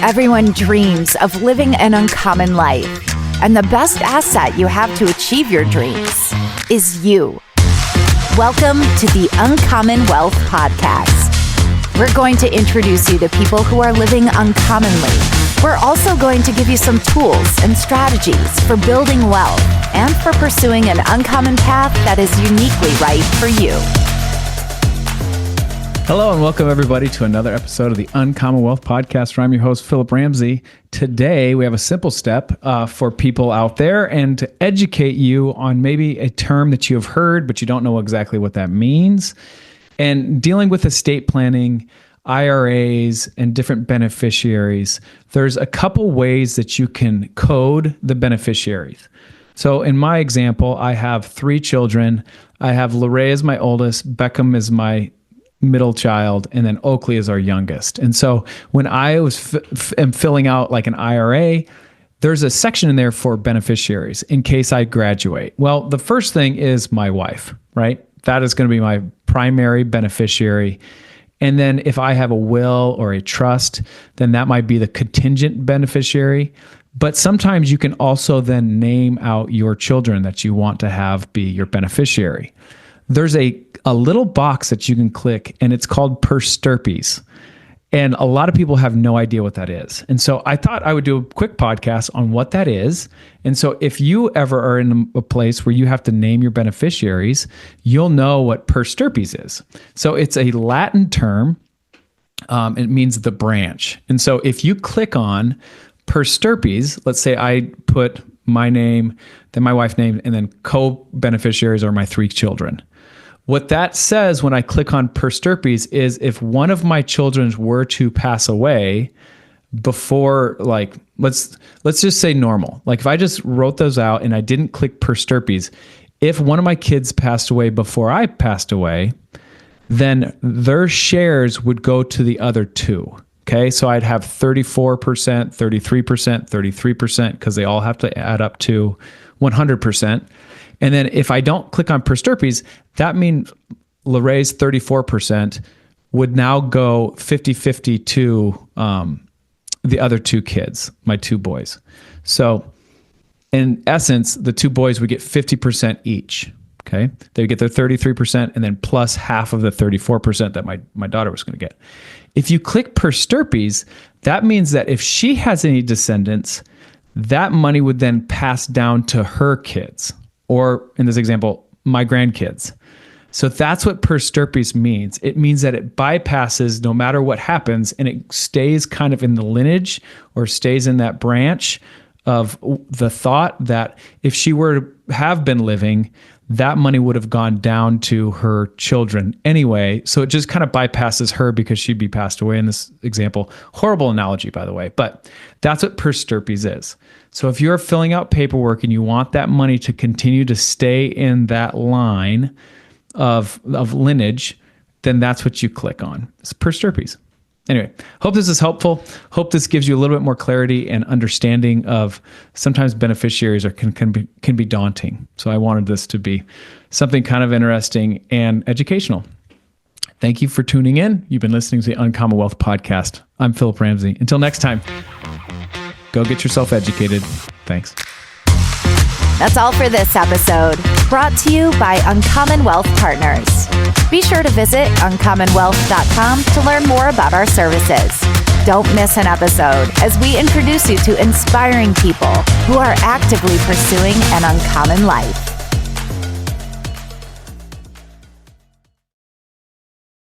Everyone dreams of living an uncommon life, and the best asset you have to achieve your dreams is you. Welcome to the Uncommon Wealth Podcast. We're going to introduce you to people who are living uncommonly. We're also going to give you some tools and strategies for building wealth and for pursuing an uncommon path that is uniquely right for you. Hello and welcome everybody to another episode of the Uncommon Wealth Podcast, where I'm your host, Phillip Ramsey. Today, we have a simple step for people out there and to educate you on maybe a term that you have heard, but you don't know exactly what that means. And dealing with estate planning, IRAs, and different beneficiaries, there's a couple ways that you can code the beneficiaries. So in my example, I have 3 children. I have Lorraine as my oldest, Beckham is my middle child, and then Oakley is our youngest. And so when I was am filling out like an IRA, there's a section in there for beneficiaries in case I graduate. Well, the first thing is my wife, right? That is going to be my primary beneficiary. And then if I have a will or a trust, then that might be the contingent beneficiary. But sometimes you can also then name out your children that you want to have be your beneficiary. There's a little box that you can click, and it's called per Stirpes. And a lot of people have no idea what that is. And so I thought I would do a quick podcast on what that is. And so if you ever are in a place where you have to name your beneficiaries, you'll know what per Stirpes is. So it's a Latin term. It means the branch. And so if you click on per Stirpes, let's say I put my name, then my wife's name, and then co-beneficiaries are my 3 children. What that says when I click on per Stirpes is if one of my children were to pass away before, like, let's just say normal. Like if I just wrote those out and I didn't click per Stirpes, if one of my kids passed away before I passed away, then their shares would go to the other 2. Okay, so I'd have 34%, 33%, 33%, because they all have to add up to 100%. And then if I don't click on per Stirpes, that means Lorraine's 34% would now go 50-50 to the other 2 kids, my 2 boys. So in essence, the 2 boys would get 50% each. Okay, they would get their 33% and then plus half of the 34% that my daughter was going to get. If you click per Stirpes, that means that if she has any descendants, that money would then pass down to her kids, or in this example, my grandkids. So that's what per Stirpes means. It means that it bypasses no matter what happens, and it stays kind of in the lineage or stays in that branch of the thought that if she were to have been living, that money would have gone down to her children anyway. So it just kind of bypasses her because she'd be passed away in this example. Horrible analogy, by the way, but that's what per Stirpes is. So if you're filling out paperwork and you want that money to continue to stay in that line of lineage, then that's what you click on. It's per Stirpes. Anyway, hope this is helpful. Hope this gives you a little bit more clarity and understanding of sometimes beneficiaries can be daunting. So I wanted this to be something kind of interesting and educational. Thank you for tuning in. You've been listening to the Uncommon Wealth Podcast. I'm Phillip Ramsey. Until next time, go get yourself educated. Thanks. That's all for this episode, brought to you by Uncommon Wealth Partners. Be sure to visit uncommonwealth.com to learn more about our services. Don't miss an episode as we introduce you to inspiring people who are actively pursuing an uncommon life.